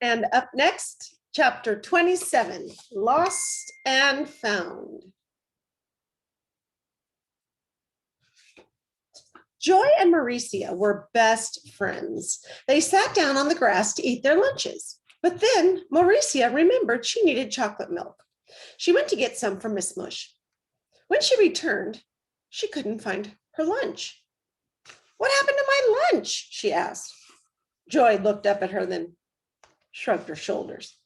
And up next, chapter 27, Lost and Found. Joy and Mauricia were best friends. They sat down on the grass to eat their lunches. But then Mauricia remembered she needed chocolate milk. She went to get some from Miss Mush. When she returned, she couldn't find her lunch. "What happened to my lunch?" she asked. Joy looked up at her, then shrugged her shoulders.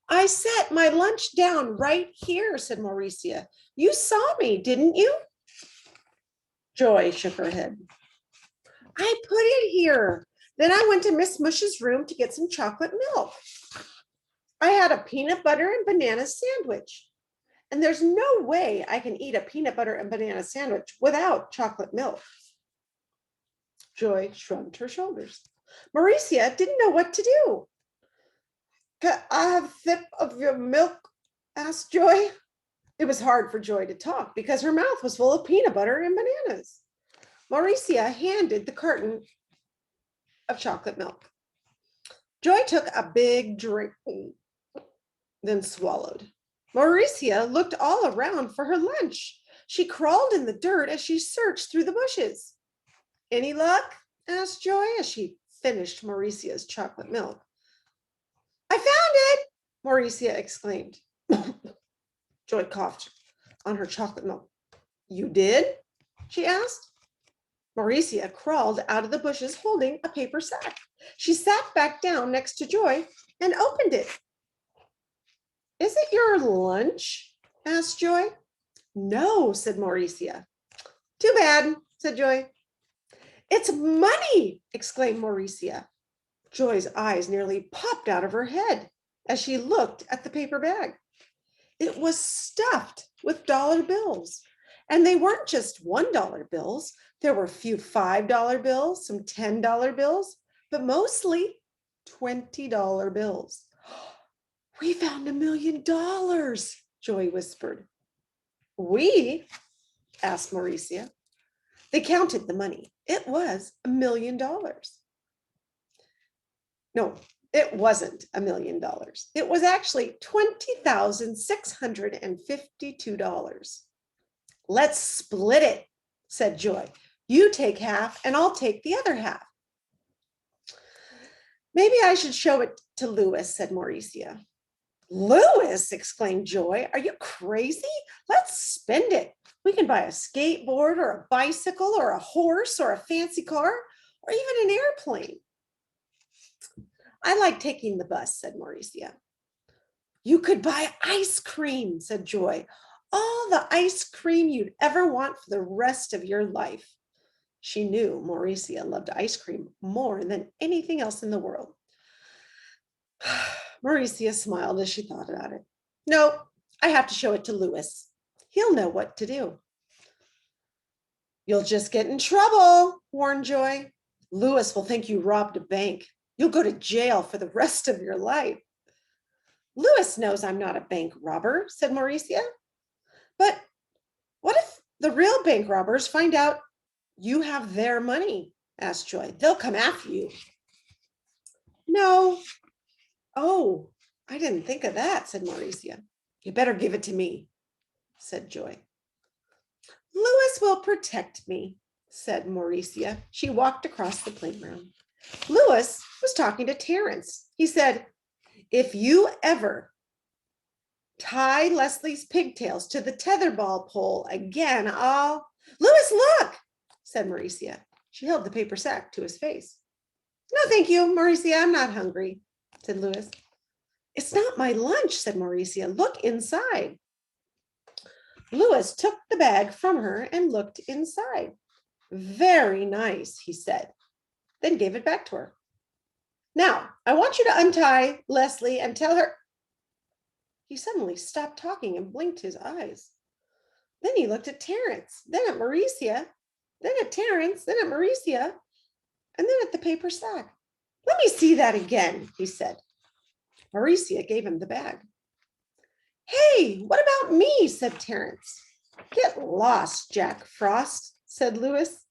"I set my lunch down right here," said Mauricia. "You saw me, didn't you?" Joy shook her head. "I put it here. Then I went to Miss Mush's room to get some chocolate milk. I had a peanut butter and banana sandwich. And there's no way I can eat a peanut butter and banana sandwich without chocolate milk." Joy shrugged her shoulders. Mauricia didn't know what to do. "Can I have a sip of your milk?" asked Joy. It was hard for Joy to talk because her mouth was full of peanut butter and bananas. Mauricia handed the carton of chocolate milk. Joy took a big drink, then swallowed. Mauricia looked all around for her lunch. She crawled in the dirt as she searched through the bushes. "Any luck?" asked Joy as she finished Mauricia's chocolate milk. "I found it!" Mauricia exclaimed. Joy coughed on her chocolate milk. "You did?" she asked. Mauricia crawled out of the bushes holding a paper sack. She sat back down next to Joy and opened it. "Is it your lunch?" asked Joy. "No," said Mauricia. "Too bad," said Joy. "It's money!" exclaimed Mauricia. Joy's eyes nearly popped out of her head as she looked at the paper bag. It was stuffed with dollar bills. And they weren't just $1 bills. There were a few $5 bills, some $10 bills, but mostly $20 bills. "We found $1 million, Joy whispered. "We?" asked Mauricia. They counted the money. It was $1 million. No, it wasn't $1 million. It was actually $20,652. "Let's split it," said Joy. "You take half and I'll take the other half." "Maybe I should show it to Louis," said Mauricia. "Louis!" exclaimed Joy. "Are you crazy? Let's spend it. We can buy a skateboard or a bicycle or a horse or a fancy car or even an airplane." "I like taking the bus," said Mauricia. "You could buy ice cream," said Joy. "All the ice cream you'd ever want for the rest of your life." She knew Mauricia loved ice cream more than anything else in the world. Mauricia smiled as she thought about it. "No, I have to show it to Louis. He'll know what to do." "You'll just get in trouble," warned Joy. "Louis will think you robbed a bank. You'll go to jail for the rest of your life." "Louis knows I'm not a bank robber," said Mauricia. "But what if the real bank robbers find out you have their money?" asked Joy. "They'll come after you." "No." "Oh, I didn't think of that," said Mauricia. "You better give it to me," said Joy. "Louis will protect me," said Mauricia. She walked across the playground. Louis was talking to Terrence. He said, "If you ever tie Leslie's pigtails to the tetherball pole again, I'll..." "Louis, look," said Mauricia. She held the paper sack to his face. "No, thank you, Mauricia. I'm not hungry," said Louis. "It's not my lunch," said Mauricia. "Look inside." Louis took the bag from her and looked inside. "Very nice," he said, then gave it back to her. "Now, I want you to untie Leslie and tell her..." He suddenly stopped talking and blinked his eyes. Then he looked at Terrence, then at Mauricia, then at Terrence, then at Mauricia, and then at the paper sack. "Let me see that again," he said. Mauricia gave him the bag. "Hey, what about me?" said Terrence. "Get lost, Jack Frost," said Louis.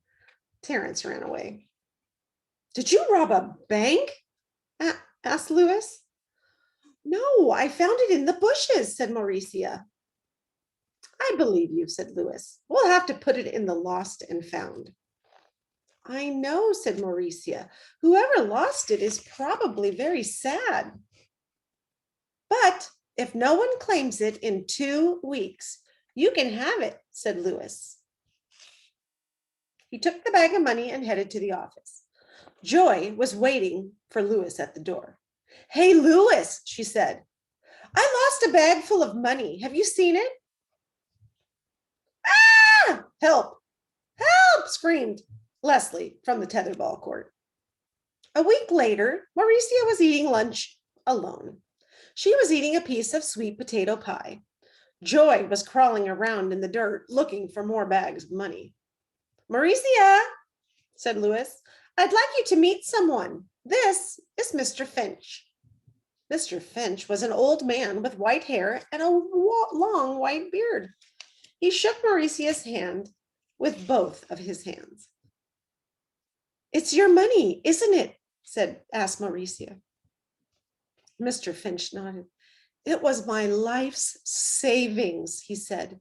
Terrence ran away. "Did you rob a bank?" asked Louis. No, I found it in the bushes, said Mauricia. I believe you, said Louis. We'll have to put it in the lost and found. I know, said Mauricia. Whoever lost it is probably very sad. But if no one claims it in 2 weeks, you can have it, said Louis. He took the bag of money and headed to the office. Joy was waiting for Louis at the door. Hey, Louis, she said, I lost a bag full of money. Have you seen it? Ah, help, help, screamed Leslie from the tetherball court. A week later, Mauricia was eating lunch alone. She was eating a piece of sweet potato pie. Joy was crawling around in the dirt looking for more bags of money. Mauricia, said Louis, I'd like you to meet someone. This is Mr. Finch. Mr. Finch was an old man with white hair and a long white beard. He shook Mauricia's hand with both of his hands. It's your money, isn't it? asked Mauricia. Mr. Finch nodded. It was my life's savings, he said.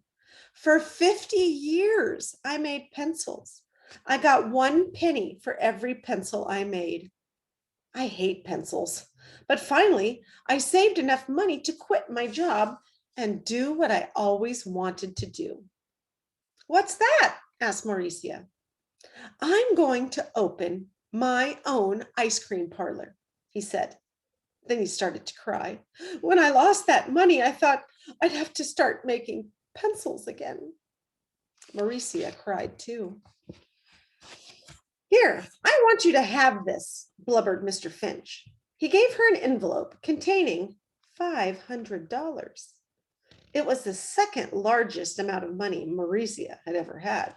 For 50 years, I made pencils. I got 1 penny for every pencil I made. I hate pencils, but finally, I saved enough money to quit my job and do what I always wanted to do. What's that? Asked Mauricia. I'm going to open my own ice cream parlor, he said. Then he started to cry. When I lost that money, I thought I'd have to start making pencils again. Mauricia cried too. Here, I want you to have this, blubbered Mr. Finch. He gave her an envelope containing $500. It was the second largest amount of money Mauricia had ever had.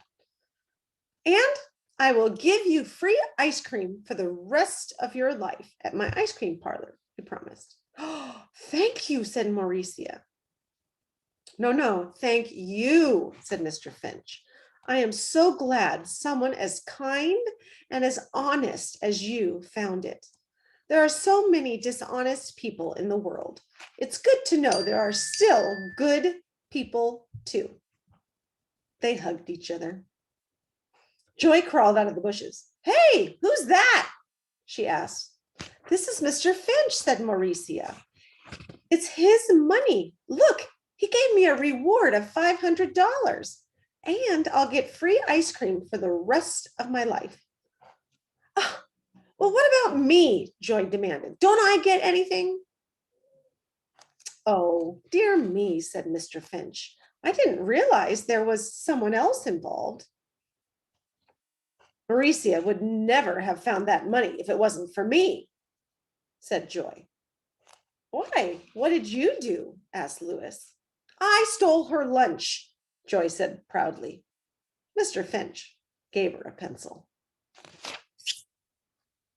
And I will give you free ice cream for the rest of your life at my ice cream parlor, he promised. Oh, thank you, said Mauricia. No, thank you, said Mr. Finch. I am so glad someone as kind and as honest as you found it. There are so many dishonest people in the world. It's good to know there are still good people too. They hugged each other. Joy crawled out of the bushes. Hey, who's that? She asked. This is Mr. Finch, said Mauricia. It's his money. Look, he gave me a reward of $500. And I'll get free ice cream for the rest of my life. Oh, well, what about me? Joy demanded. Don't I get anything? Oh, dear me, said Mr. Finch. I didn't realize there was someone else involved. Mauricia would never have found that money if it wasn't for me, said Joy. Why? What did you do? Asked Louis. I stole her lunch, Joy said proudly. Mr. Finch gave her a pencil.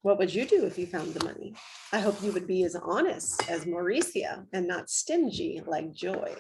What would you do if you found the money? I hope you would be as honest as Mauricia and not stingy like Joy.